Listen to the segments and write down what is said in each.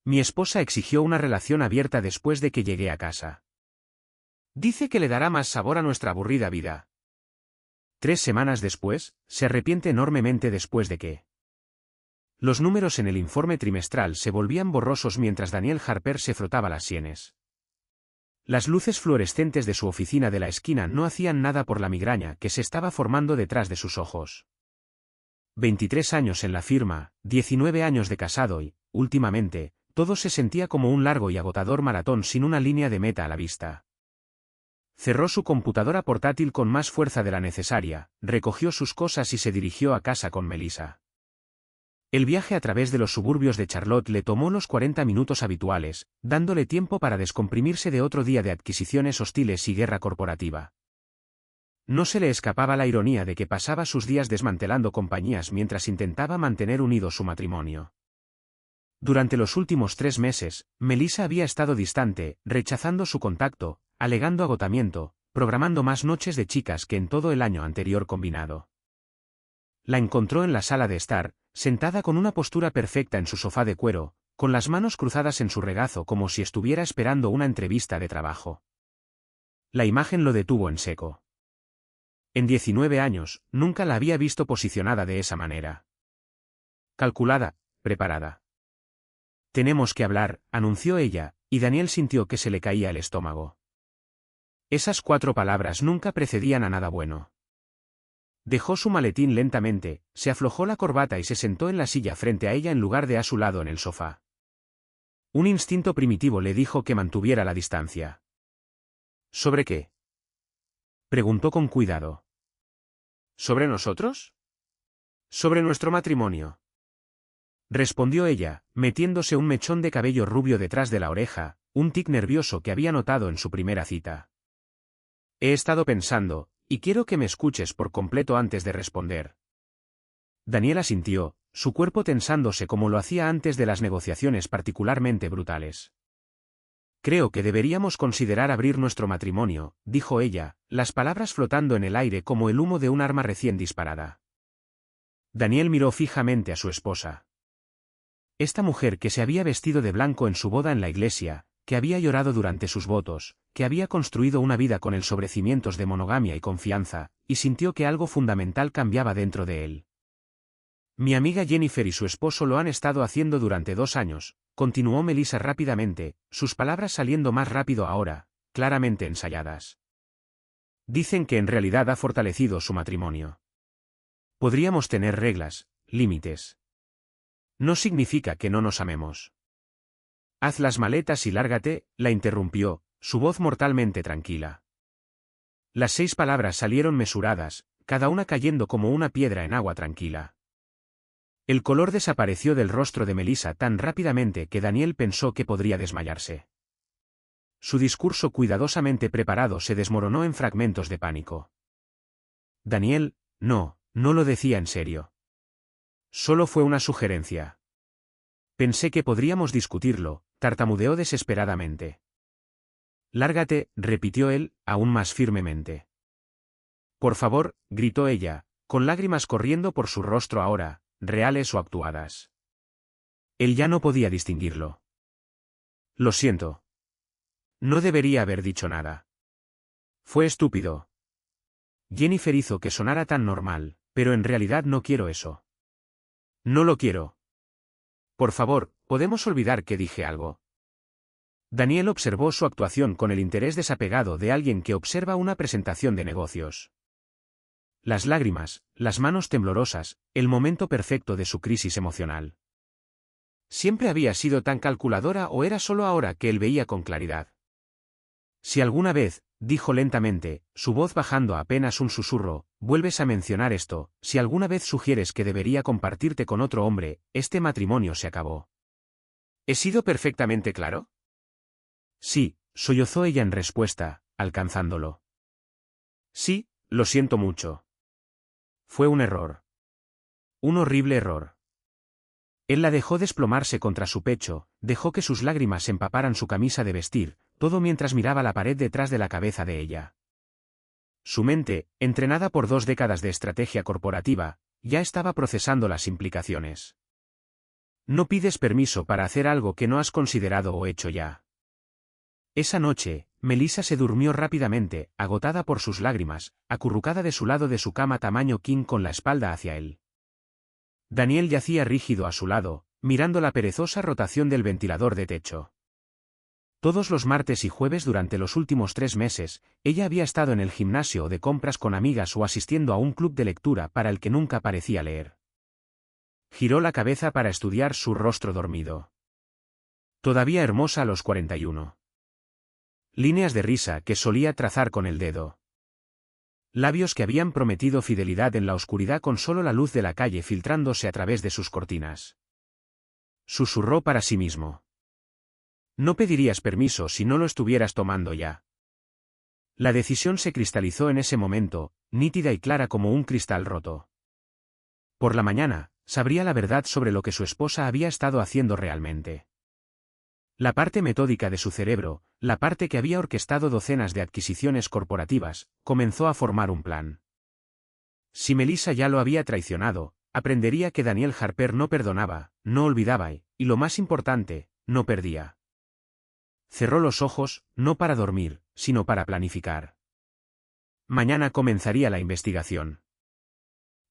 Mi esposa exigió una relación abierta después de que llegué a casa. Dice que le dará más sabor a nuestra aburrida vida. 3 semanas después, se arrepiente enormemente después de que... Los números en el informe trimestral se volvían borrosos mientras Daniel Harper se frotaba las sienes. Las luces fluorescentes de su oficina de la esquina no hacían nada por la migraña que se estaba formando detrás de sus ojos. 23 años en la firma, 19 años de casado y, últimamente, todo se sentía como un largo y agotador maratón sin una línea de meta a la vista. Cerró su computadora portátil con más fuerza de la necesaria, recogió sus cosas y se dirigió a casa con Melissa. El viaje a través de los suburbios de Charlotte le tomó los 40 minutos habituales, dándole tiempo para descomprimirse de otro día de adquisiciones hostiles y guerra corporativa. No se le escapaba la ironía de que pasaba sus días desmantelando compañías mientras intentaba mantener unido su matrimonio. Durante los últimos 3 meses, Melissa había estado distante, rechazando su contacto, alegando agotamiento, programando más noches de chicas que en todo el año anterior combinado. La encontró en la sala de estar, sentada con una postura perfecta en su sofá de cuero, con las manos cruzadas en su regazo como si estuviera esperando una entrevista de trabajo. La imagen lo detuvo en seco. En 19 años, nunca la había visto posicionada de esa manera. Calculada, preparada. Tenemos que hablar, anunció ella, y Daniel sintió que se le caía el estómago. Esas 4 palabras nunca precedían a nada bueno. Dejó su maletín lentamente, se aflojó la corbata y se sentó en la silla frente a ella en lugar de a su lado en el sofá. Un instinto primitivo le dijo que mantuviera la distancia. ¿Sobre qué?, preguntó con cuidado. ¿Sobre nosotros? Sobre nuestro matrimonio, respondió ella, metiéndose un mechón de cabello rubio detrás de la oreja, un tic nervioso que había notado en su primera cita. He estado pensando, y quiero que me escuches por completo antes de responder. Daniel asintió, su cuerpo tensándose como lo hacía antes de las negociaciones particularmente brutales. Creo que deberíamos considerar abrir nuestro matrimonio, dijo ella, las palabras flotando en el aire como el humo de un arma recién disparada. Daniel miró fijamente a su esposa. Esta mujer que se había vestido de blanco en su boda en la iglesia, que había llorado durante sus votos, que había construido una vida con el sobre cimientos de monogamia y confianza, y sintió que algo fundamental cambiaba dentro de él. Mi amiga Jennifer y su esposo lo han estado haciendo durante 2 años, continuó Melissa rápidamente, sus palabras saliendo más rápido ahora, claramente ensayadas. Dicen que en realidad ha fortalecido su matrimonio. Podríamos tener reglas, límites. No significa que no nos amemos. Haz las maletas y lárgate, la interrumpió, su voz mortalmente tranquila. Las 6 palabras salieron mesuradas, cada una cayendo como una piedra en agua tranquila. El color desapareció del rostro de Melissa tan rápidamente que Daniel pensó que podría desmayarse. Su discurso cuidadosamente preparado se desmoronó en fragmentos de pánico. Daniel, no lo decía en serio. Solo fue una sugerencia. Pensé que podríamos discutirlo, tartamudeó desesperadamente. Lárgate, repitió él, aún más firmemente. Por favor, gritó ella, con lágrimas corriendo por su rostro ahora, reales o actuadas. Él ya no podía distinguirlo. Lo siento. No debería haber dicho nada. Fue estúpido. Jennifer hizo que sonara tan normal, pero en realidad no quiero eso. No lo quiero. Por favor, ¿podemos olvidar que dije algo? Daniel observó su actuación con el interés desapegado de alguien que observa una presentación de negocios. Las lágrimas, las manos temblorosas, el momento perfecto de su crisis emocional. ¿Siempre había sido tan calculadora o era solo ahora que él veía con claridad? Si alguna vez, dijo lentamente, su voz bajando a apenas un susurro, vuelves a mencionar esto, si alguna vez sugieres que debería compartirte con otro hombre, este matrimonio se acabó. ¿He sido perfectamente claro? Sí, sollozó ella en respuesta, alcanzándolo. Sí, lo siento mucho. Fue un error. Un horrible error. Él la dejó desplomarse contra su pecho, dejó que sus lágrimas empaparan su camisa de vestir, todo mientras miraba la pared detrás de la cabeza de ella. Su mente, entrenada por 2 décadas de estrategia corporativa, ya estaba procesando las implicaciones. No pides permiso para hacer algo que no has considerado o hecho ya. Esa noche, Melissa se durmió rápidamente, agotada por sus lágrimas, acurrucada de su lado de su cama tamaño king con la espalda hacia él. Daniel yacía rígido a su lado, mirando la perezosa rotación del ventilador de techo. Todos los martes y jueves durante los últimos 3 meses, ella había estado en el gimnasio o de compras con amigas o asistiendo a un club de lectura para el que nunca parecía leer. Giró la cabeza para estudiar su rostro dormido. Todavía hermosa a los 41. Líneas de risa que solía trazar con el dedo. Labios que habían prometido fidelidad en la oscuridad con solo la luz de la calle filtrándose a través de sus cortinas. Susurró para sí mismo. No pedirías permiso si no lo estuvieras tomando ya. La decisión se cristalizó en ese momento, nítida y clara como un cristal roto. Por la mañana, sabría la verdad sobre lo que su esposa había estado haciendo realmente. La parte metódica de su cerebro, la parte que había orquestado docenas de adquisiciones corporativas, comenzó a formar un plan. Si Melissa ya lo había traicionado, aprendería que Daniel Harper no perdonaba, no olvidaba y lo más importante, no perdía. Cerró los ojos, no para dormir, sino para planificar. Mañana comenzaría la investigación.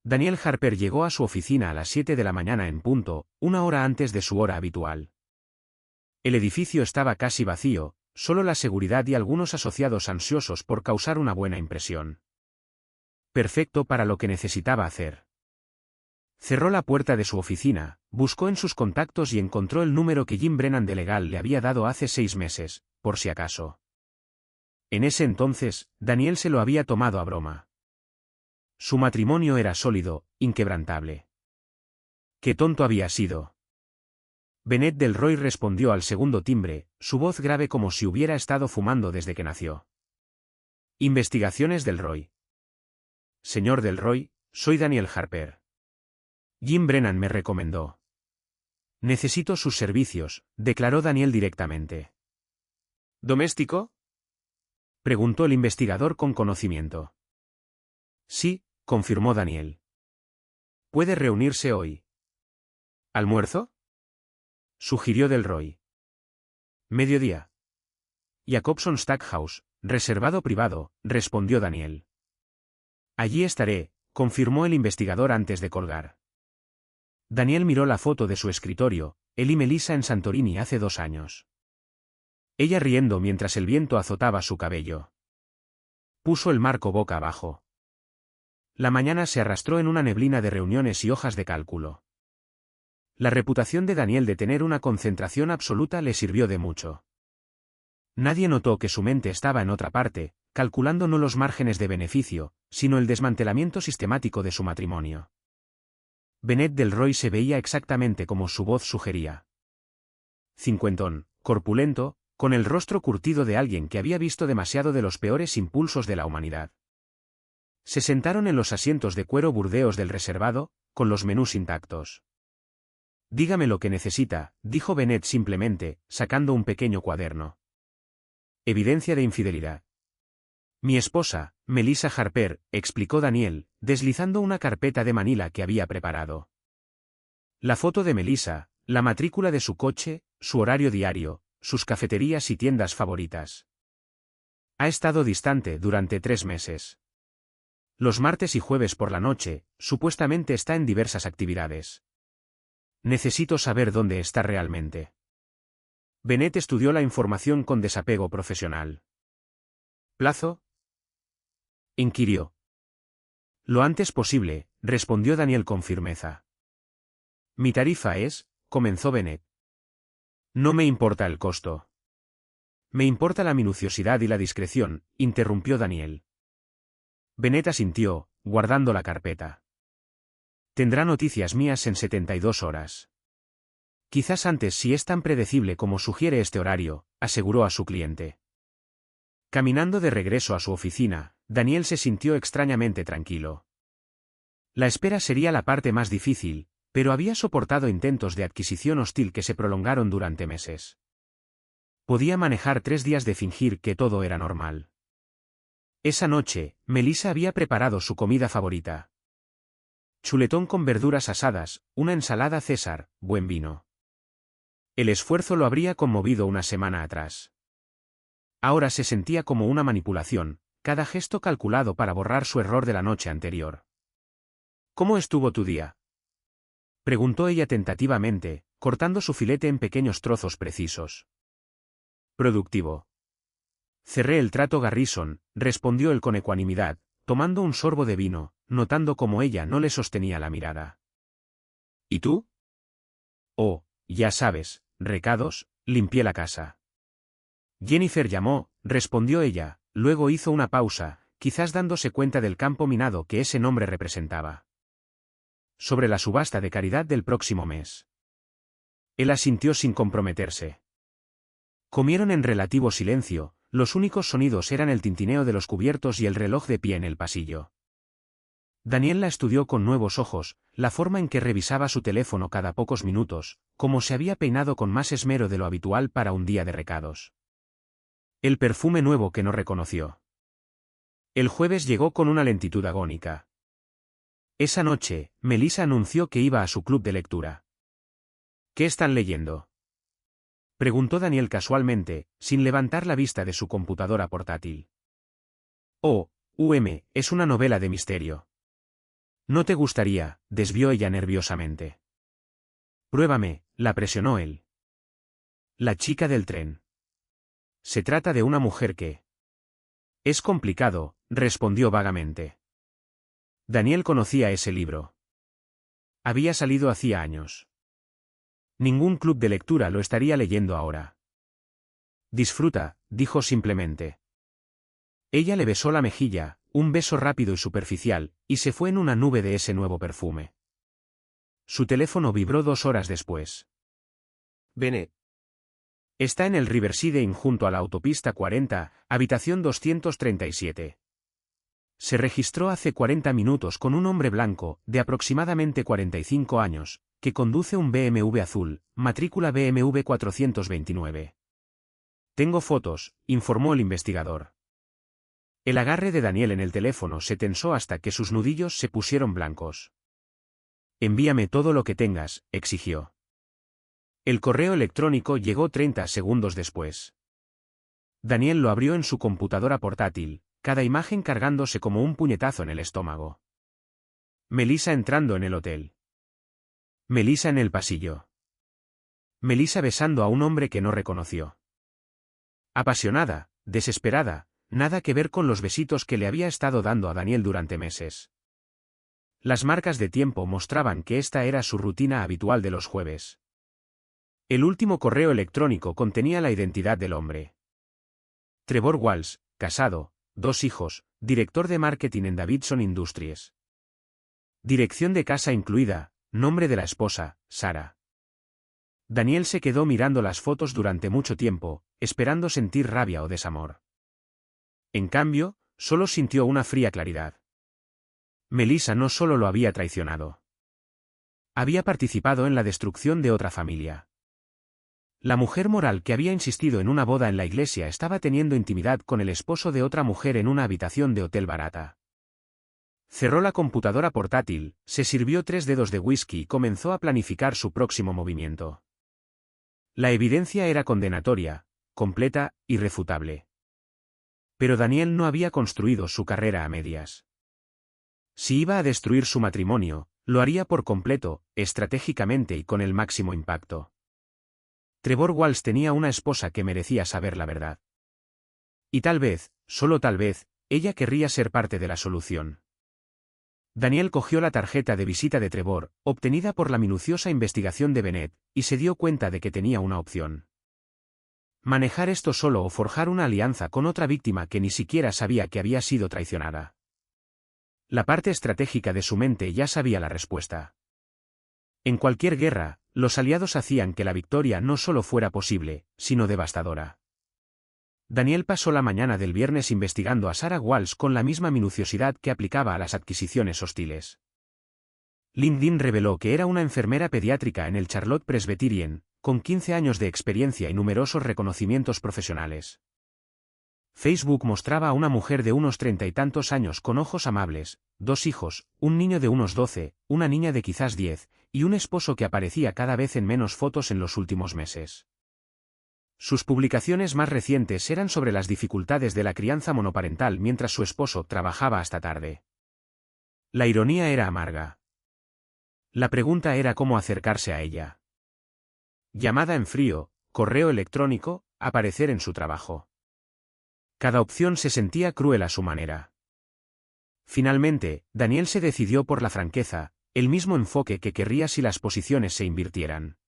Daniel Harper llegó a su oficina a las 7 de la mañana en punto, 1 hora antes de su hora habitual. El edificio estaba casi vacío, solo la seguridad y algunos asociados ansiosos por causar una buena impresión. Perfecto para lo que necesitaba hacer. Cerró la puerta de su oficina, buscó en sus contactos y encontró el número que Jim Brennan de Legal le había dado hace 6 meses, por si acaso. En ese entonces, Daniel se lo había tomado a broma. Su matrimonio era sólido, inquebrantable. ¡Qué tonto había sido! Bennett Delroy respondió al segundo timbre, su voz grave como si hubiera estado fumando desde que nació. Investigaciones Delroy. Señor Delroy, soy Daniel Harper. Jim Brennan me recomendó. Necesito sus servicios, declaró Daniel directamente. ¿Doméstico? Preguntó el investigador con conocimiento. Sí, confirmó Daniel. ¿Puede reunirse hoy? ¿Almuerzo? Sugirió Delroy. Mediodía. Jacobson Stackhouse, reservado privado, respondió Daniel. Allí estaré, confirmó el investigador antes de colgar. Daniel miró la foto de su escritorio, él y Melissa en Santorini hace 2 años. Ella riendo mientras el viento azotaba su cabello. Puso el marco boca abajo. La mañana se arrastró en una neblina de reuniones y hojas de cálculo. La reputación de Daniel de tener una concentración absoluta le sirvió de mucho. Nadie notó que su mente estaba en otra parte, calculando no los márgenes de beneficio, sino el desmantelamiento sistemático de su matrimonio. Bennett Delroy se veía exactamente como su voz sugería. Cincuentón, corpulento, con el rostro curtido de alguien que había visto demasiado de los peores impulsos de la humanidad. Se sentaron en los asientos de cuero burdeos del reservado, con los menús intactos. Dígame lo que necesita, dijo Bennett simplemente, sacando un pequeño cuaderno. Evidencia de infidelidad. Mi esposa, Melissa Harper, explicó Daniel, deslizando una carpeta de Manila que había preparado. La foto de Melissa, la matrícula de su coche, su horario diario, sus cafeterías y tiendas favoritas. Ha estado distante durante 3 meses. Los martes y jueves por la noche, supuestamente está en diversas actividades. Necesito saber dónde está realmente. Bennett estudió la información con desapego profesional. ¿Plazo? Inquirió. Lo antes posible, respondió Daniel con firmeza. Mi tarifa es, comenzó Bennett. No me importa el costo. Me importa la minuciosidad y la discreción, interrumpió Daniel. Bennett asintió, guardando la carpeta. Tendrá noticias mías en 72 horas. Quizás antes si es tan predecible como sugiere este horario, aseguró a su cliente. Caminando de regreso a su oficina, Daniel se sintió extrañamente tranquilo. La espera sería la parte más difícil, pero había soportado intentos de adquisición hostil que se prolongaron durante meses. Podía manejar 3 días de fingir que todo era normal. Esa noche, Melissa había preparado su comida favorita. chuletón con verduras asadas, una ensalada César, buen vino. El esfuerzo lo habría conmovido una semana atrás. Ahora se sentía como una manipulación, cada gesto calculado para borrar su error de la noche anterior. ¿Cómo estuvo tu día?, preguntó ella tentativamente, cortando su filete en pequeños trozos precisos. Productivo. Cerré el trato Garrison, respondió él con ecuanimidad, tomando un sorbo de vino, notando cómo ella no le sostenía la mirada. ¿Y tú? Oh, ya sabes, recados, limpié la casa. Jennifer llamó, respondió ella, luego hizo una pausa, quizás dándose cuenta del campo minado que ese nombre representaba. Sobre la subasta de caridad del próximo mes. Él asintió sin comprometerse. Comieron en relativo silencio, los únicos sonidos eran el tintineo de los cubiertos y el reloj de pie en el pasillo. Daniel la estudió con nuevos ojos, la forma en que revisaba su teléfono cada pocos minutos, como se había peinado con más esmero de lo habitual para un día de recados. El perfume nuevo que no reconoció. El jueves llegó con una lentitud agónica. Esa noche, Melissa anunció que iba a su club de lectura. ¿Qué están leyendo?, preguntó Daniel casualmente, sin levantar la vista de su computadora portátil. Oh, es una novela de misterio. No te gustaría, desvió ella nerviosamente. Pruébame, la presionó él. La chica del tren. Se trata de una mujer que... Es complicado, respondió vagamente. Daniel conocía ese libro. Había salido hacía años. Ningún club de lectura lo estaría leyendo ahora. Disfruta, dijo simplemente. Ella le besó la mejilla, un beso rápido y superficial, y se fue en una nube de ese nuevo perfume. Su teléfono vibró 2 horas después. Bennett. Está en el Riverside Inn junto a la autopista 40, habitación 237. Se registró hace 40 minutos con un hombre blanco, de aproximadamente 45 años, que conduce un BMW azul, matrícula BMW 429. Tengo fotos, informó el investigador. El agarre de Daniel en el teléfono se tensó hasta que sus nudillos se pusieron blancos. Envíame todo lo que tengas, exigió. El correo electrónico llegó 30 segundos después. Daniel lo abrió en su computadora portátil, cada imagen cargándose como un puñetazo en el estómago. Melissa entrando en el hotel. Melissa en el pasillo. Melissa besando a un hombre que no reconoció. Apasionada, desesperada, nada que ver con los besitos que le había estado dando a Daniel durante meses. Las marcas de tiempo mostraban que esta era su rutina habitual de los jueves. El último correo electrónico contenía la identidad del hombre. Trevor Walsh, casado, 2 hijos, director de marketing en Davidson Industries. Dirección de casa incluida, nombre de la esposa, Sara. Daniel se quedó mirando las fotos durante mucho tiempo, esperando sentir rabia o desamor. En cambio, solo sintió una fría claridad. Melissa no solo lo había traicionado. Había participado en la destrucción de otra familia. La mujer moral que había insistido en una boda en la iglesia estaba teniendo intimidad con el esposo de otra mujer en una habitación de hotel barata. Cerró la computadora portátil, se sirvió 3 dedos de whisky y comenzó a planificar su próximo movimiento. La evidencia era condenatoria, completa, irrefutable. Pero Daniel no había construido su carrera a medias. Si iba a destruir su matrimonio, lo haría por completo, estratégicamente y con el máximo impacto. Trevor Walsh tenía una esposa que merecía saber la verdad. Y tal vez, solo tal vez, ella querría ser parte de la solución. Daniel cogió la tarjeta de visita de Trevor, obtenida por la minuciosa investigación de Bennett, y se dio cuenta de que tenía una opción. Manejar esto solo o forjar una alianza con otra víctima que ni siquiera sabía que había sido traicionada. La parte estratégica de su mente ya sabía la respuesta. En cualquier guerra, los aliados hacían que la victoria no solo fuera posible, sino devastadora. Daniel pasó la mañana del viernes investigando a Sarah Walsh con la misma minuciosidad que aplicaba a las adquisiciones hostiles. LinkedIn reveló que era una enfermera pediátrica en el Charlotte Presbyterian, con 15 años de experiencia y numerosos reconocimientos profesionales. Facebook mostraba a una mujer de unos 30 y tantos años con ojos amables, 2 hijos, un niño de unos 12, una niña de quizás 10, y un esposo que aparecía cada vez en menos fotos en los últimos meses. Sus publicaciones más recientes eran sobre las dificultades de la crianza monoparental mientras su esposo trabajaba hasta tarde. La ironía era amarga. La pregunta era cómo acercarse a ella. Llamada en frío, correo electrónico, aparecer en su trabajo. Cada opción se sentía cruel a su manera. Finalmente, Daniel se decidió por la franqueza, el mismo enfoque que querría si las posiciones se invirtieran.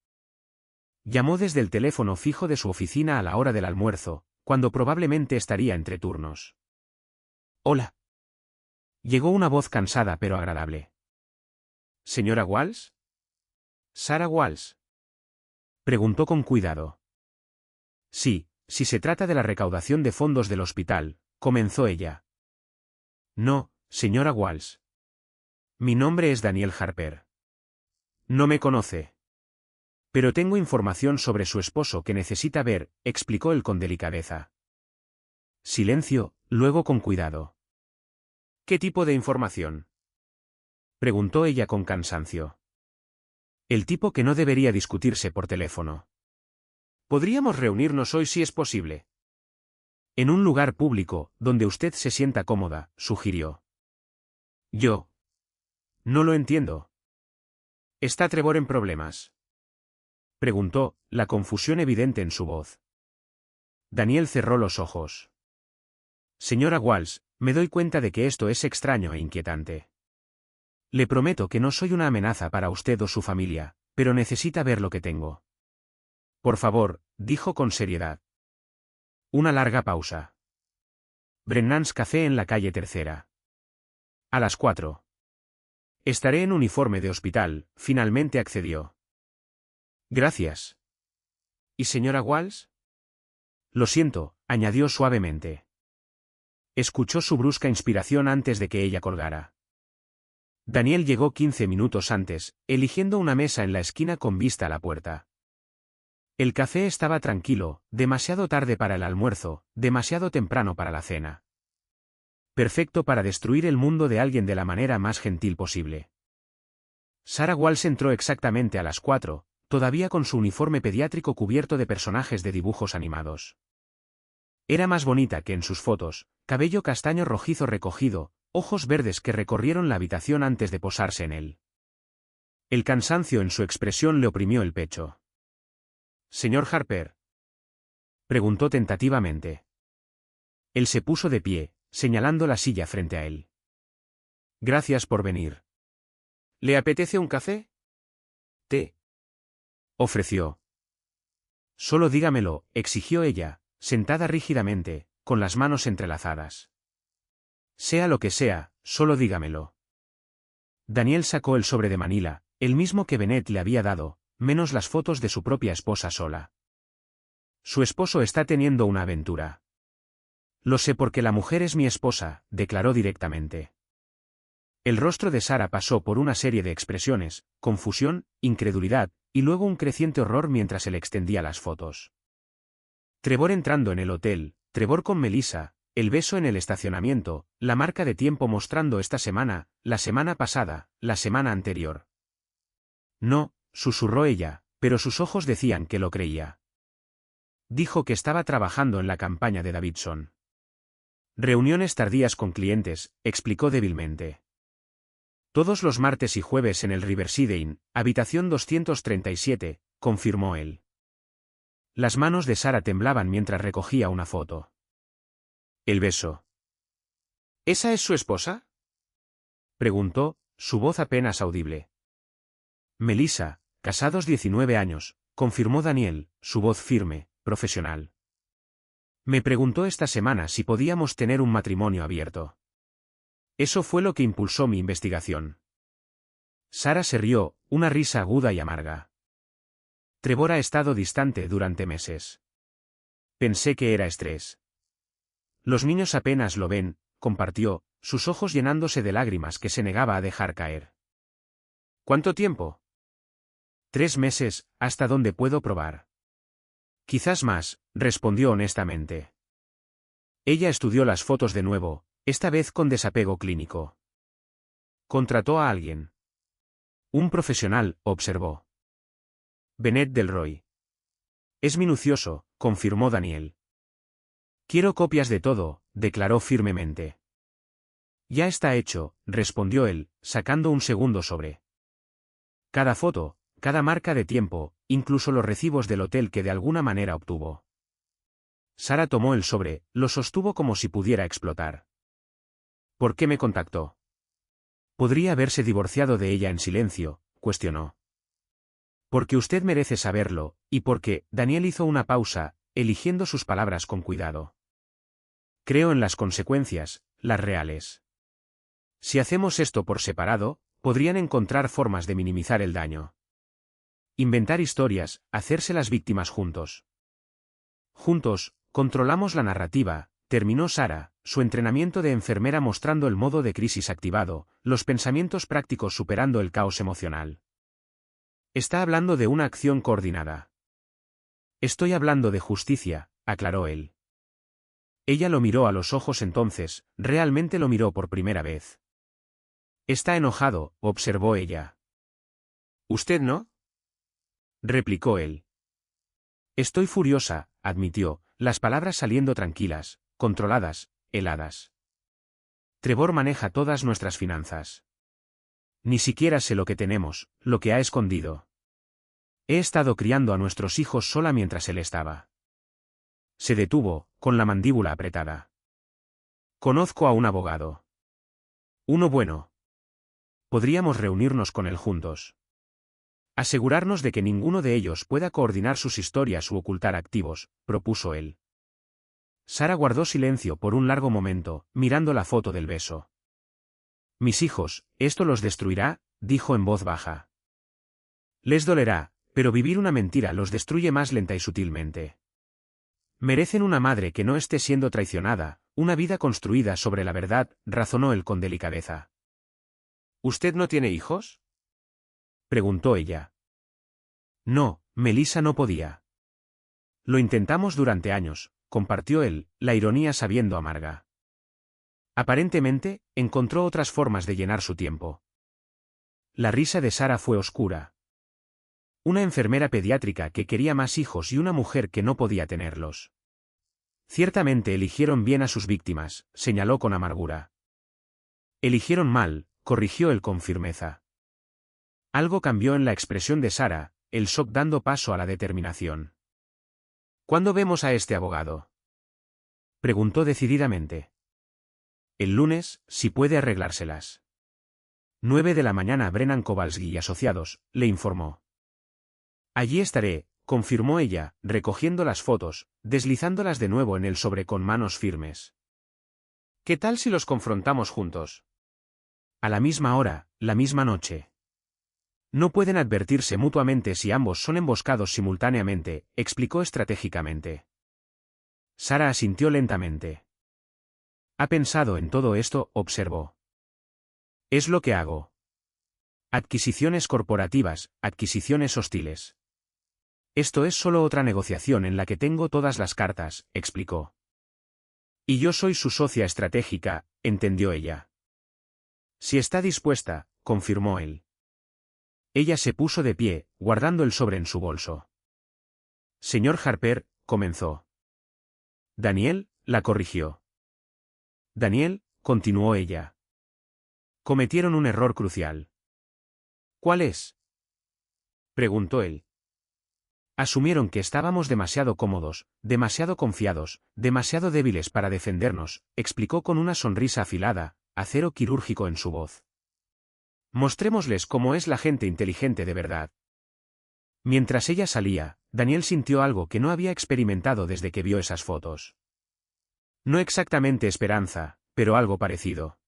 Llamó desde el teléfono fijo de su oficina a la hora del almuerzo, cuando probablemente estaría entre turnos. «Hola». Llegó una voz cansada pero agradable. «¿Señora Walsh? ¿Sarah Walsh?», preguntó con cuidado. «Sí, si se trata de la recaudación de fondos del hospital», comenzó ella. «No, señora Walsh. Mi nombre es Daniel Harper. No me conoce. Pero tengo información sobre su esposo que necesita ver», explicó él con delicadeza. Silencio, luego con cuidado. «¿Qué tipo de información?», preguntó ella con cansancio. «El tipo que no debería discutirse por teléfono. Podríamos reunirnos hoy si es posible. En un lugar público, donde usted se sienta cómoda», sugirió. «Yo. No lo entiendo». «¿Está Trevor en problemas?», preguntó, la confusión evidente en su voz. Daniel cerró los ojos. «Señora Walsh, me doy cuenta de que esto es extraño e inquietante. Le prometo que no soy una amenaza para usted o su familia, pero necesita ver lo que tengo». «Por favor», dijo con seriedad. Una larga pausa. «Brennan's Café en la calle Tercera. A las 4. Estaré en uniforme de hospital», finalmente accedió. «Gracias». «¿Y señora Walsh?». «Lo siento», añadió suavemente. Escuchó su brusca inspiración antes de que ella colgara. Daniel llegó 15 minutos antes, eligiendo una mesa en la esquina con vista a la puerta. El café estaba tranquilo, demasiado tarde para el almuerzo, demasiado temprano para la cena. Perfecto para destruir el mundo de alguien de la manera más gentil posible. Sarah Walsh entró exactamente a las 4, todavía con su uniforme pediátrico cubierto de personajes de dibujos animados. Era más bonita que en sus fotos, cabello castaño rojizo recogido, ojos verdes que recorrieron la habitación antes de posarse en él. El cansancio en su expresión le oprimió el pecho. «¿Señor Harper?», preguntó tentativamente. Él se puso de pie, señalando la silla frente a él. «Gracias por venir». «¿Le apetece un café?». «Té», ofreció. «Solo dígamelo», exigió ella, sentada rígidamente, con las manos entrelazadas. «Sea lo que sea, solo dígamelo». Daniel sacó el sobre de Manila, el mismo que Bennett le había dado, menos las fotos de su propia esposa sola. «Su esposo está teniendo una aventura». «Lo sé porque la mujer es mi esposa», declaró directamente. El rostro de Sarah pasó por una serie de expresiones, confusión, incredulidad, y luego un creciente horror mientras él extendía las fotos. Trevor entrando en el hotel, Trevor con Melissa, el beso en el estacionamiento, la marca de tiempo mostrando esta semana, la semana pasada, la semana anterior. «No», susurró ella, pero sus ojos decían que lo creía. Dijo que estaba trabajando en la campaña de Davidson. «Reuniones tardías con clientes», explicó débilmente. «Todos los martes y jueves en el Riverside Inn, habitación 237, confirmó él. Las manos de Sarah temblaban mientras recogía una foto. El beso. «¿Esa es su esposa?», preguntó, su voz apenas audible. «Melissa, casados 19 años», confirmó Daniel, su voz firme, profesional. «Me preguntó esta semana si podíamos tener un matrimonio abierto. Eso fue lo que impulsó mi investigación». Sarah se rió, una risa aguda y amarga. «Trevor ha estado distante durante meses. Pensé que era estrés. Los niños apenas lo ven», compartió, sus ojos llenándose de lágrimas que se negaba a dejar caer. «¿Cuánto tiempo?». 3 meses, hasta donde puedo probar». «Quizás más», respondió honestamente. Ella estudió las fotos de nuevo, esta vez con desapego clínico. Contrató a alguien. Un profesional, observó. Bennett Delroy. Es minucioso, confirmó Daniel. Quiero copias de todo, declaró firmemente. Ya está hecho, respondió él, sacando un segundo sobre. Cada foto, cada marca de tiempo, incluso los recibos del hotel que de alguna manera obtuvo. Sara tomó el sobre, lo sostuvo como si pudiera explotar. ¿Por qué me contactó? Podría haberse divorciado de ella en silencio, cuestionó. Porque usted merece saberlo, y porque, Daniel hizo una pausa, eligiendo sus palabras con cuidado. Creo en las consecuencias, las reales. Si hacemos esto por separado, podrían encontrar formas de minimizar el daño. Inventar historias, hacerse las víctimas juntos. Juntos, controlamos la narrativa, terminó Sara, su entrenamiento de enfermera mostrando el modo de crisis activado, los pensamientos prácticos superando el caos emocional. Está hablando de una acción coordinada. Estoy hablando de justicia, aclaró él. Ella lo miró a los ojos entonces, realmente lo miró por primera vez. Está enojado, observó ella. ¿Usted no? Replicó él. Estoy furiosa, admitió, las palabras saliendo tranquilas, controladas, heladas. Trevor maneja todas nuestras finanzas. Ni siquiera sé lo que tenemos, lo que ha escondido. He estado criando a nuestros hijos sola mientras él estaba. Se detuvo, con la mandíbula apretada. Conozco a un abogado. Uno bueno. Podríamos reunirnos con él juntos. Asegurarnos de que ninguno de ellos pueda coordinar sus historias u ocultar activos, propuso él. Sara guardó silencio por un largo momento, mirando la foto del beso. Mis hijos, esto los destruirá, dijo en voz baja. Les dolerá, pero vivir una mentira los destruye más lenta y sutilmente. Merecen una madre que no esté siendo traicionada, una vida construida sobre la verdad, razonó él con delicadeza. ¿Usted no tiene hijos? Preguntó ella. No, Melissa no podía. Lo intentamos durante años, compartió él, la ironía sabiendo amarga. Aparentemente, encontró otras formas de llenar su tiempo. La risa de Sara fue oscura. Una enfermera pediátrica que quería más hijos y una mujer que no podía tenerlos. Ciertamente eligieron bien a sus víctimas, señaló con amargura. Eligieron mal, corrigió él con firmeza. Algo cambió en la expresión de Sara, el shock dando paso a la determinación. ¿Cuándo vemos a este abogado? Preguntó decididamente. El lunes, si puede arreglárselas. 9 de la mañana Brennan Kowalski y Asociados, le informó. Allí estaré, confirmó ella, recogiendo las fotos, deslizándolas de nuevo en el sobre con manos firmes. ¿Qué tal si los confrontamos juntos? A la misma hora, la misma noche. No pueden advertirse mutuamente si ambos son emboscados simultáneamente, explicó estratégicamente. Sara asintió lentamente. Ha pensado en todo esto, observó. Es lo que hago. Adquisiciones corporativas, adquisiciones hostiles. Esto es solo otra negociación en la que tengo todas las cartas, explicó. Y yo soy su socia estratégica, entendió ella. Si está dispuesta, confirmó él. Ella se puso de pie, guardando el sobre en su bolso. Señor Harper, comenzó. Daniel, la corrigió. Daniel, continuó ella. Cometieron un error crucial. ¿Cuál es? Preguntó él. Asumieron que estábamos demasiado cómodos, demasiado confiados, demasiado débiles para defendernos, explicó con una sonrisa afilada, acero quirúrgico en su voz. Mostrémosles cómo es la gente inteligente de verdad. Mientras ella salía, Daniel sintió algo que no había experimentado desde que vio esas fotos. No exactamente esperanza, pero algo parecido.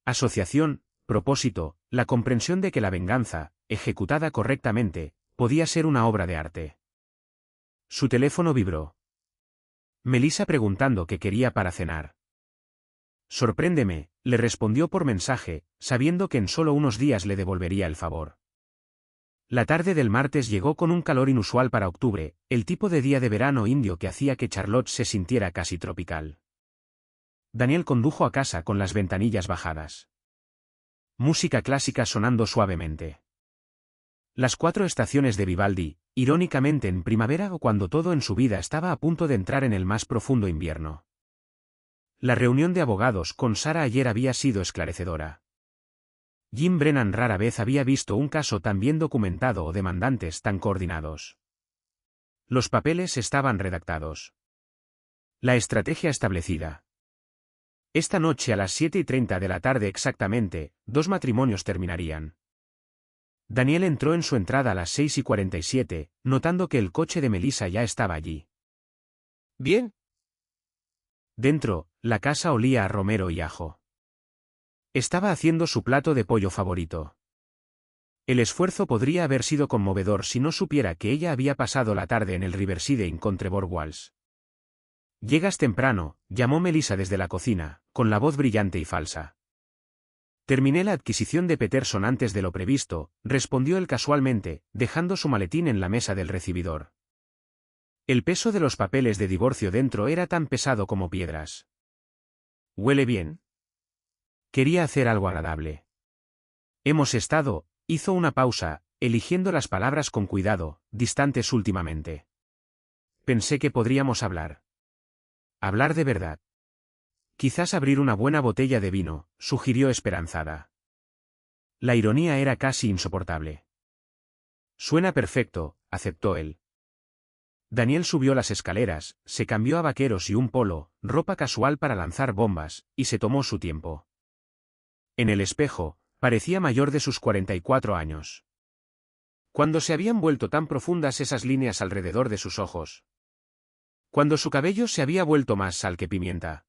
Asociación, propósito, la comprensión de que la venganza, ejecutada correctamente, podía ser una obra de arte. Su teléfono vibró. Melissa preguntando qué quería para cenar. Sorpréndeme, le respondió por mensaje, sabiendo que en solo unos días le devolvería el favor. La tarde del martes llegó con un calor inusual para octubre, el tipo de día de verano indio que hacía que Charlotte se sintiera casi tropical. Daniel condujo a casa con las ventanillas bajadas. Música clásica sonando suavemente. Las 4 estaciones de Vivaldi, irónicamente en primavera o cuando todo en su vida estaba a punto de entrar en el más profundo invierno. La reunión de abogados con Sara ayer había sido esclarecedora. Jim Brennan rara vez había visto un caso tan bien documentado o demandantes tan coordinados. Los papeles estaban redactados. La estrategia establecida. Esta noche a las 7:30 de la tarde exactamente, 2 matrimonios terminarían. Daniel entró en su entrada a las 6:47, notando que el coche de Melissa ya estaba allí. Bien. Dentro, la casa olía a romero y ajo. Estaba haciendo su plato de pollo favorito. El esfuerzo podría haber sido conmovedor si no supiera que ella había pasado la tarde en el Riverside Inn con Trevor Walsh. «Llegas temprano», llamó Melissa desde la cocina, con la voz brillante y falsa. «Terminé la adquisición de Peterson antes de lo previsto», respondió él casualmente, dejando su maletín en la mesa del recibidor. El peso de los papeles de divorcio dentro era tan pesado como piedras. «¿Huele bien?» Quería hacer algo agradable. «Hemos estado», hizo una pausa, eligiendo las palabras con cuidado, distantes últimamente. «Pensé que podríamos hablar». «Hablar de verdad». «Quizás abrir una buena botella de vino», sugirió esperanzada. La ironía era casi insoportable. «Suena perfecto», aceptó él. Daniel subió las escaleras, se cambió a vaqueros y un polo, ropa casual para lanzar bombas, y se tomó su tiempo. En el espejo, parecía mayor de sus 44 años. Cuando se habían vuelto tan profundas esas líneas alrededor de sus ojos. Cuando su cabello se había vuelto más sal que pimienta.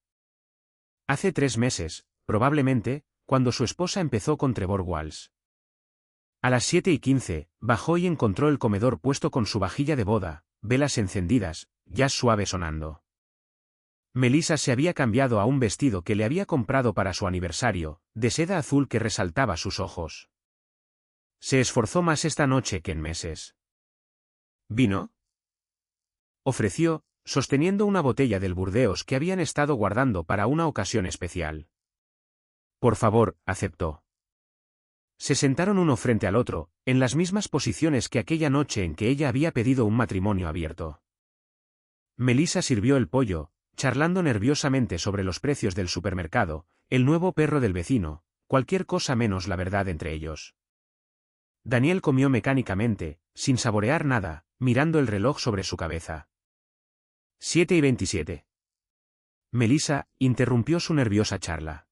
Hace 3 meses, probablemente, cuando su esposa empezó con Trevor Walsh. A las 7:15, bajó y encontró el comedor puesto con su vajilla de boda, velas encendidas, jazz suave sonando. Melissa se había cambiado a un vestido que le había comprado para su aniversario, de seda azul que resaltaba sus ojos. Se esforzó más esta noche que en meses. ¿Vino?, ofreció, sosteniendo una botella del Burdeos que habían estado guardando para una ocasión especial. Por favor, aceptó. Se sentaron uno frente al otro, en las mismas posiciones que aquella noche en que ella había pedido un matrimonio abierto. Melissa sirvió el pollo, charlando nerviosamente sobre los precios del supermercado, el nuevo perro del vecino, cualquier cosa menos la verdad entre ellos. Daniel comió mecánicamente, sin saborear nada, mirando el reloj sobre su cabeza. 7:27. Melissa interrumpió su nerviosa charla.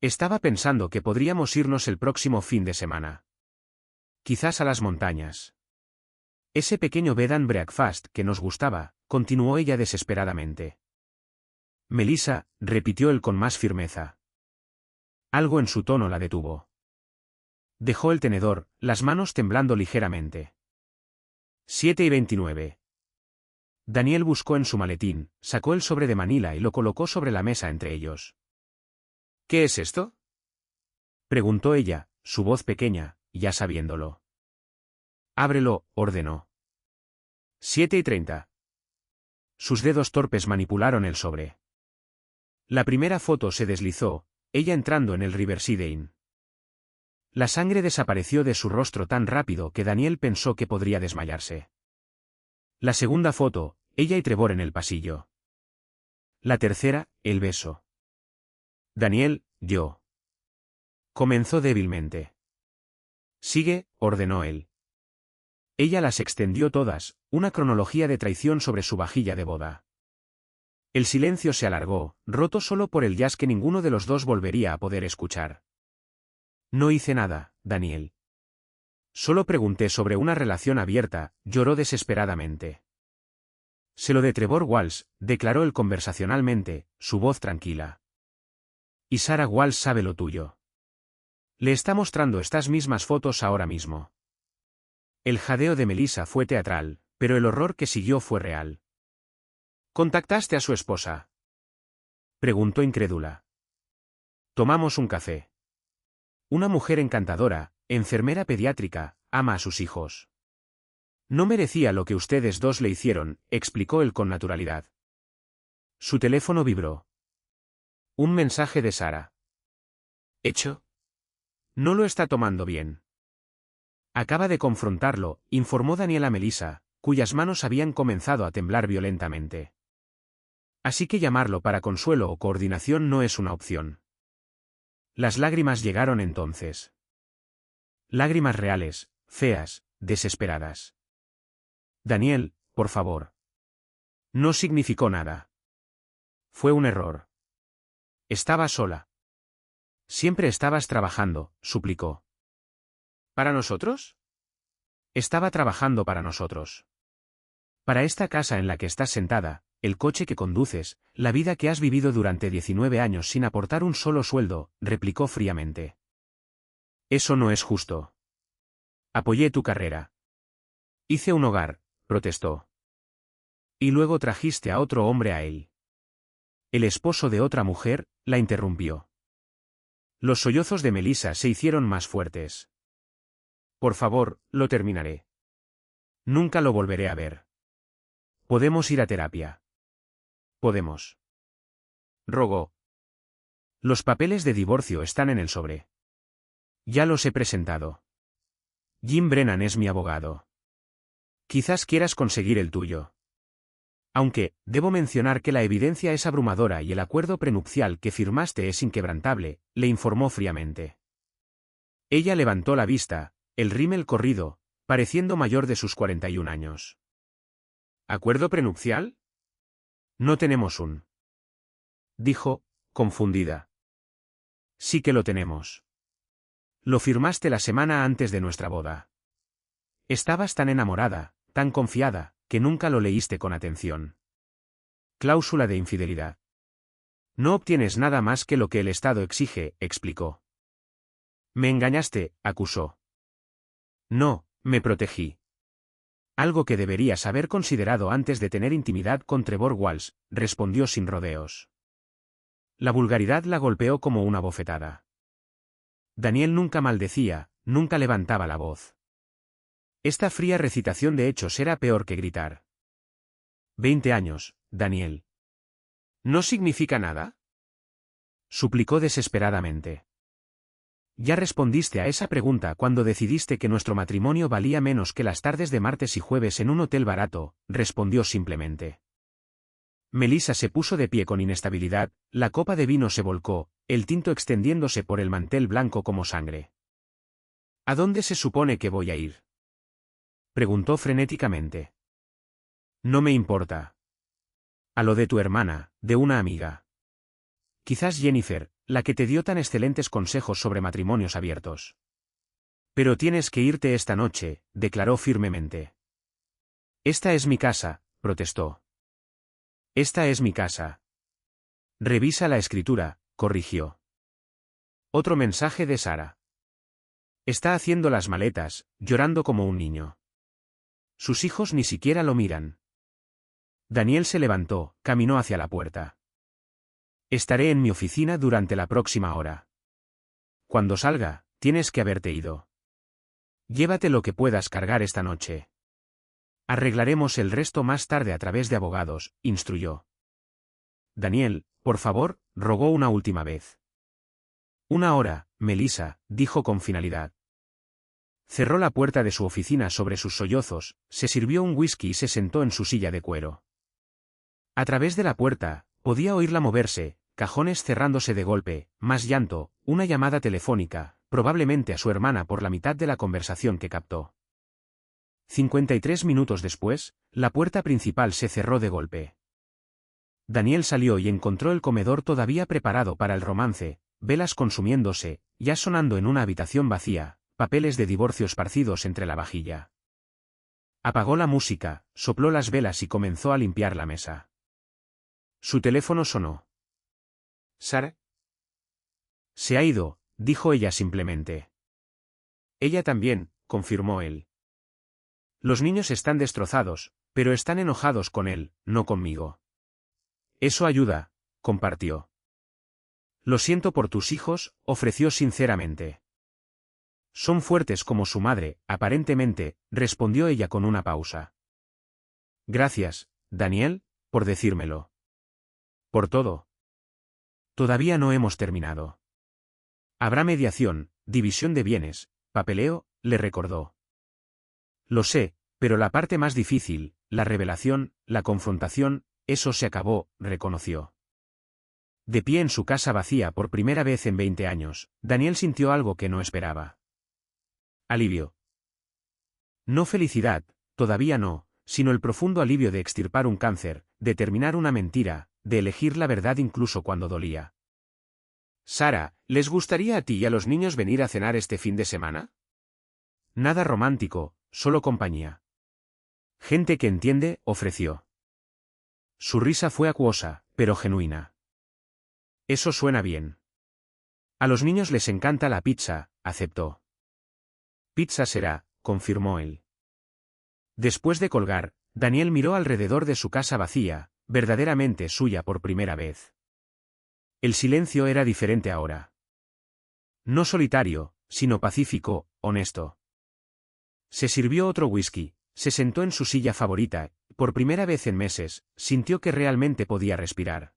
Estaba pensando que podríamos irnos el próximo fin de semana. Quizás a las montañas. Ese pequeño bed and breakfast que nos gustaba, continuó ella desesperadamente. Melissa, repitió él con más firmeza. Algo en su tono la detuvo. Dejó el tenedor, las manos temblando ligeramente. 7:29. Daniel buscó en su maletín, sacó el sobre de Manila y lo colocó sobre la mesa entre ellos. ¿Qué es esto?, preguntó ella, su voz pequeña, ya sabiéndolo. Ábrelo, ordenó. 7:30. Sus dedos torpes manipularon el sobre. La primera foto se deslizó, ella entrando en el Riverside Inn. La sangre desapareció de su rostro tan rápido que Daniel pensó que podría desmayarse. La segunda foto, ella y Trevor en el pasillo. La tercera, el beso. Daniel, yo. Comenzó débilmente. Sigue, ordenó él. Ella las extendió todas, una cronología de traición sobre su vajilla de boda. El silencio se alargó, roto solo por el jazz que ninguno de los dos volvería a poder escuchar. No hice nada, Daniel. Solo pregunté sobre una relación abierta, lloró desesperadamente. Se lo de Trevor Walsh, declaró él conversacionalmente, su voz tranquila. Y Sarah Walsh sabe lo tuyo. Le está mostrando estas mismas fotos ahora mismo. El jadeo de Melissa fue teatral, pero el horror que siguió fue real. ¿Contactaste a su esposa?, preguntó incrédula. Tomamos un café. Una mujer encantadora, enfermera pediátrica, ama a sus hijos. No merecía lo que ustedes dos le hicieron, explicó él con naturalidad. Su teléfono vibró. Un mensaje de Sara. ¿Hecho? No lo está tomando bien. Acaba de confrontarlo, informó Daniel a Melissa, cuyas manos habían comenzado a temblar violentamente. Así que llamarlo para consuelo o coordinación no es una opción. Las lágrimas llegaron entonces. Lágrimas reales, feas, desesperadas. Daniel, por favor. No significó nada. Fue un error. Estaba sola. Siempre estabas trabajando, suplicó. ¿Para nosotros? Estaba trabajando para nosotros. Para esta casa en la que estás sentada, el coche que conduces, la vida que has vivido durante 19 años sin aportar un solo sueldo, replicó fríamente. Eso no es justo. Apoyé tu carrera. Hice un hogar, protestó. Y luego trajiste a otro hombre a él. El esposo de otra mujer, la interrumpió. Los sollozos de Melissa se hicieron más fuertes. Por favor, lo terminaré. Nunca lo volveré a ver. Podemos ir a terapia. Podemos. Rogó. Los papeles de divorcio están en el sobre. Ya los he presentado. Jim Brennan es mi abogado. Quizás quieras conseguir el tuyo. Aunque, debo mencionar que la evidencia es abrumadora y el acuerdo prenupcial que firmaste es inquebrantable, le informó fríamente. Ella levantó la vista, el rímel corrido, pareciendo mayor de sus 41 años. ¿Acuerdo prenupcial? No tenemos un. Dijo, confundida. Sí que lo tenemos. Lo firmaste la semana antes de nuestra boda. Estabas tan enamorada, tan confiada, que nunca lo leíste con atención. Cláusula de infidelidad. No obtienes nada más que lo que el Estado exige, explicó. Me engañaste, acusó. No, me protegí. Algo que deberías haber considerado antes de tener intimidad con Trevor Walsh, respondió sin rodeos. La vulgaridad la golpeó como una bofetada. Daniel nunca maldecía, nunca levantaba la voz. Esta fría recitación de hechos era peor que gritar. 20 años, Daniel. ¿No significa nada? Suplicó desesperadamente. Ya respondiste a esa pregunta cuando decidiste que nuestro matrimonio valía menos que las tardes de martes y jueves en un hotel barato, respondió simplemente. Melissa se puso de pie con inestabilidad, la copa de vino se volcó, el tinto extendiéndose por el mantel blanco como sangre. ¿A dónde se supone que voy a ir? Preguntó frenéticamente. No me importa. A lo de tu hermana, de una amiga. Quizás Jennifer, la que te dio tan excelentes consejos sobre matrimonios abiertos. Pero tienes que irte esta noche, declaró firmemente. Esta es mi casa, protestó. Esta es mi casa. Revisa la escritura, corrigió. Otro mensaje de Sara. Está haciendo las maletas, llorando como un niño. Sus hijos ni siquiera lo miran. Daniel se levantó, caminó hacia la puerta. Estaré en mi oficina durante la próxima hora. Cuando salga, tienes que haberte ido. Llévate lo que puedas cargar esta noche. Arreglaremos el resto más tarde a través de abogados, instruyó. Daniel, por favor, rogó una última vez. Una hora, Melissa, dijo con finalidad. Cerró la puerta de su oficina sobre sus sollozos, se sirvió un whisky y se sentó en su silla de cuero. A través de la puerta, podía oírla moverse, cajones cerrándose de golpe, más llanto, una llamada telefónica, probablemente a su hermana por la mitad de la conversación que captó. 53 minutos después, la puerta principal se cerró de golpe. Daniel salió y encontró el comedor todavía preparado para el romance, velas consumiéndose, ya sonando en una habitación vacía, papeles de divorcio esparcidos entre la vajilla. Apagó la música, sopló las velas y comenzó a limpiar la mesa. Su teléfono sonó. ¿Sara? Se ha ido, dijo ella simplemente. Ella también, confirmó él. Los niños están destrozados, pero están enojados con él, no conmigo. Eso ayuda, compartió. Lo siento por tus hijos, ofreció sinceramente. Son fuertes como su madre, aparentemente, respondió ella con una pausa. Gracias, Daniel, por decírmelo. Por todo. Todavía no hemos terminado. Habrá mediación, división de bienes, papeleo, le recordó. Lo sé, pero la parte más difícil, la revelación, la confrontación, eso se acabó, reconoció. De pie en su casa vacía por primera vez en 20 años, Daniel sintió algo que no esperaba. Alivio. No felicidad, todavía no, sino el profundo alivio de extirpar un cáncer, de terminar una mentira, de elegir la verdad incluso cuando dolía. Sara, ¿les gustaría a ti y a los niños venir a cenar este fin de semana? Nada romántico, solo compañía. Gente que entiende, ofreció. Su risa fue acuosa, pero genuina. Eso suena bien. A los niños les encanta la pizza, aceptó. Pizza será, confirmó él. Después de colgar, Daniel miró alrededor de su casa vacía, verdaderamente suya por primera vez. El silencio era diferente ahora. No solitario, sino pacífico, honesto. Se sirvió otro whisky, se sentó en su silla favorita, y, por primera vez en meses, sintió que realmente podía respirar.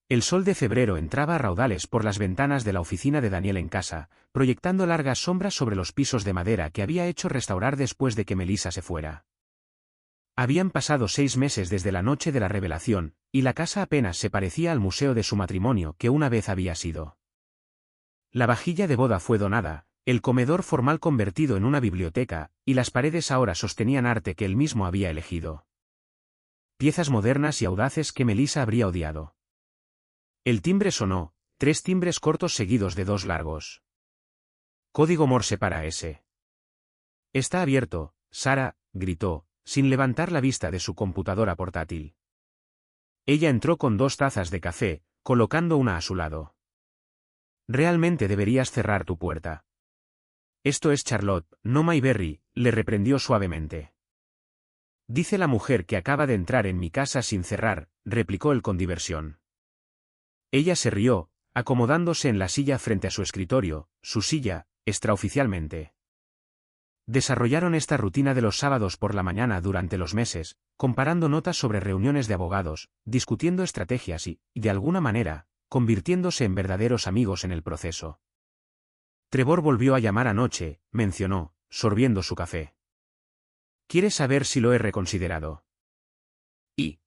El sol de febrero entraba a raudales por las ventanas de la oficina de Daniel en casa, proyectando largas sombras sobre los pisos de madera que había hecho restaurar después de que Melissa se fuera. Habían pasado 6 meses desde la noche de la revelación, y la casa apenas se parecía al museo de su matrimonio que una vez había sido. La vajilla de boda fue donada, el comedor formal convertido en una biblioteca, y las paredes ahora sostenían arte que él mismo había elegido. Piezas modernas y audaces que Melissa habría odiado. El timbre sonó, 3 timbres cortos seguidos de 2 largos. Código Morse para ese. Está abierto, Sara, gritó, sin levantar la vista de su computadora portátil. Ella entró con 2 tazas de café, colocando una a su lado. Realmente deberías cerrar tu puerta. Esto es Charlotte, no Mayberry, le reprendió suavemente. Dice la mujer que acaba de entrar en mi casa sin cerrar, replicó él con diversión. Ella se rió, acomodándose en la silla frente a su escritorio, su silla, extraoficialmente. Desarrollaron esta rutina de los sábados por la mañana durante los meses, comparando notas sobre reuniones de abogados, discutiendo estrategias y, de alguna manera, convirtiéndose en verdaderos amigos en el proceso. Trevor volvió a llamar anoche, mencionó, sorbiendo su café. ¿Quieres saber si lo he reconsiderado? Y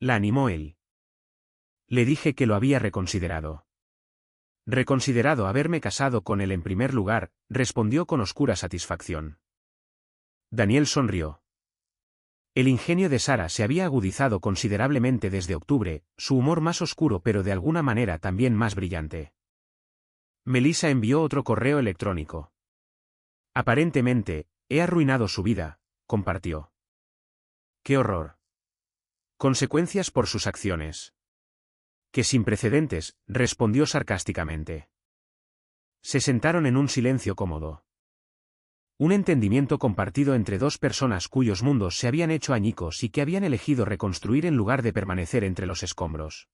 la animó él. Le dije que lo había reconsiderado. Reconsiderado haberme casado con él en primer lugar, respondió con oscura satisfacción. Daniel sonrió. El ingenio de Sara se había agudizado considerablemente desde octubre, su humor más oscuro pero de alguna manera también más brillante. Melissa envió otro correo electrónico. Aparentemente, he arruinado su vida, compartió. ¡Qué horror! Consecuencias por sus acciones. Que sin precedentes, respondió sarcásticamente. Se sentaron en un silencio cómodo. Un entendimiento compartido entre 2 personas cuyos mundos se habían hecho añicos y que habían elegido reconstruir en lugar de permanecer entre los escombros.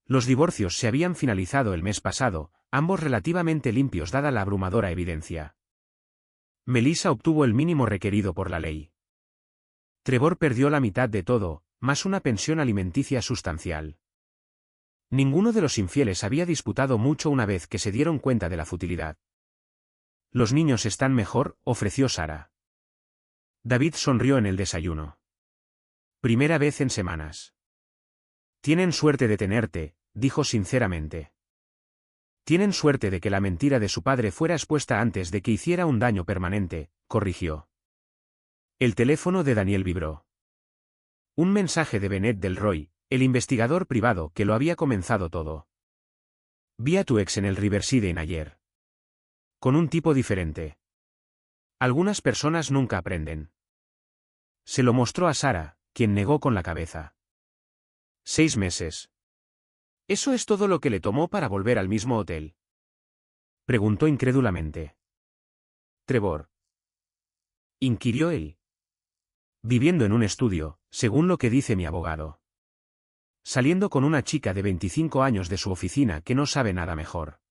Los divorcios se habían finalizado el mes pasado, ambos relativamente limpios dada la abrumadora evidencia. Melissa obtuvo el mínimo requerido por la ley. Trevor perdió la mitad de todo, más una pensión alimenticia sustancial. Ninguno de los infieles había disputado mucho una vez que se dieron cuenta de la futilidad. Los niños están mejor, ofreció Sara. David sonrió en el desayuno. Primera vez en semanas. Tienen suerte de tenerte, dijo sinceramente. Tienen suerte de que la mentira de su padre fuera expuesta antes de que hiciera un daño permanente, corrigió. El teléfono de Daniel vibró. Un mensaje de Bennett Delroy, el investigador privado que lo había comenzado todo. Vi a tu ex en el Riverside ayer. Con un tipo diferente. Algunas personas nunca aprenden. Se lo mostró a Sara, quien negó con la cabeza. 6 meses. ¿Eso es todo lo que le tomó para volver al mismo hotel? Preguntó incrédulamente. Trevor. Inquirió él. Viviendo en un estudio, según lo que dice mi abogado. Saliendo con una chica de 25 años de su oficina que no sabe nada mejor.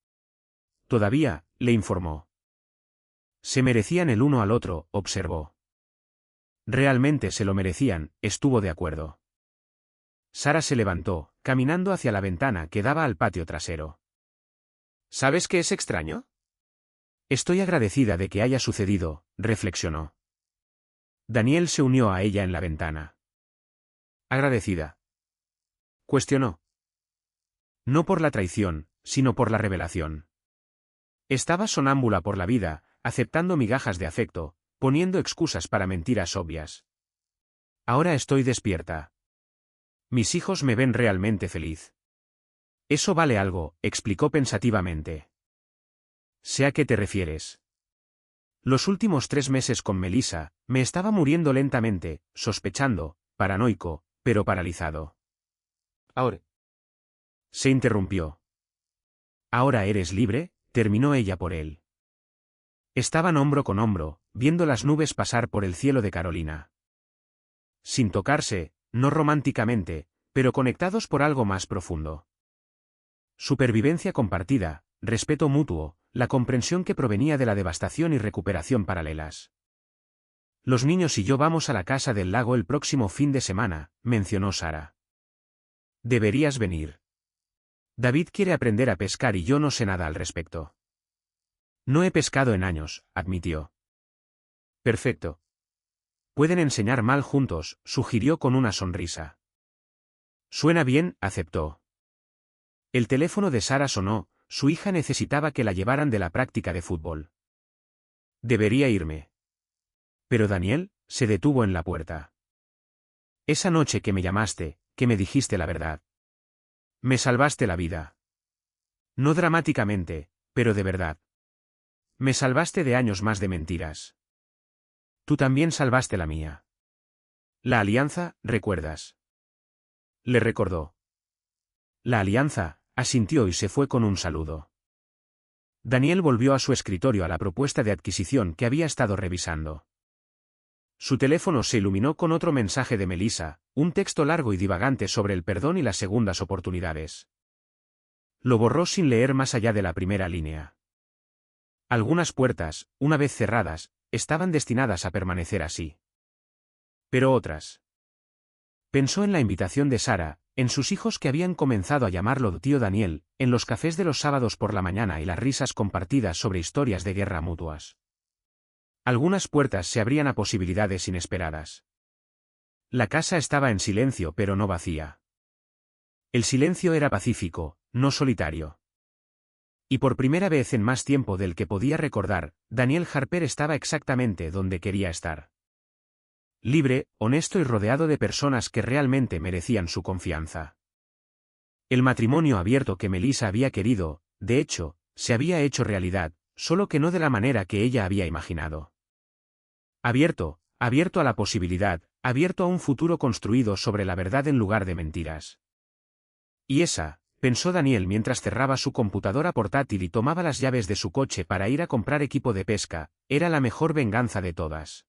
Todavía, le informó. Se merecían el uno al otro, observó. Realmente se lo merecían, estuvo de acuerdo. Sara se levantó, caminando hacia la ventana que daba al patio trasero. ¿Sabes qué es extraño? Estoy agradecida de que haya sucedido, reflexionó. Daniel se unió a ella en la ventana. ¿Agradecida? Cuestionó. No por la traición, sino por la revelación. Estaba sonámbula por la vida, aceptando migajas de afecto, poniendo excusas para mentiras obvias. Ahora estoy despierta. Mis hijos me ven realmente feliz. Eso vale algo, explicó pensativamente. Sé a qué te refieres. Los últimos 3 meses con Melissa, me estaba muriendo lentamente, sospechando, paranoico, pero paralizado. Ahora. Se interrumpió. Ahora eres libre, terminó ella por él. Estaban hombro con hombro, viendo las nubes pasar por el cielo de Carolina. Sin tocarse, no románticamente, pero conectados por algo más profundo. Supervivencia compartida, respeto mutuo, la comprensión que provenía de la devastación y recuperación paralelas. Los niños y yo vamos a la casa del lago el próximo fin de semana, mencionó Sara. Deberías venir. David quiere aprender a pescar y yo no sé nada al respecto. No he pescado en años, admitió. Perfecto. Pueden enseñar mal juntos, sugirió con una sonrisa. Suena bien, aceptó. El teléfono de Sara sonó, su hija necesitaba que la llevaran de la práctica de fútbol. Debería irme. Pero Daniel se detuvo en la puerta. Esa noche que me llamaste, que me dijiste la verdad. Me salvaste la vida. No dramáticamente, pero de verdad. Me salvaste de años más de mentiras. Tú también salvaste la mía. La alianza, ¿recuerdas? Le recordó. La alianza, asintió y se fue con un saludo. Daniel volvió a su escritorio a la propuesta de adquisición que había estado revisando. Su teléfono se iluminó con otro mensaje de Melissa, un texto largo y divagante sobre el perdón y las segundas oportunidades. Lo borró sin leer más allá de la primera línea. Algunas puertas, una vez cerradas, estaban destinadas a permanecer así. Pero otras. Pensó en la invitación de Sara, en sus hijos que habían comenzado a llamarlo tío Daniel, en los cafés de los sábados por la mañana y las risas compartidas sobre historias de guerra mutuas. Algunas puertas se abrían a posibilidades inesperadas. La casa estaba en silencio pero no vacía. El silencio era pacífico, no solitario. Y por primera vez en más tiempo del que podía recordar, Daniel Harper estaba exactamente donde quería estar. Libre, honesto y rodeado de personas que realmente merecían su confianza. El matrimonio abierto que Melissa había querido, de hecho, se había hecho realidad, solo que no de la manera que ella había imaginado. Abierto a la posibilidad, abierto a un futuro construido sobre la verdad en lugar de mentiras. Y esa, pensó Daniel mientras cerraba su computadora portátil y tomaba las llaves de su coche para ir a comprar equipo de pesca, era la mejor venganza de todas.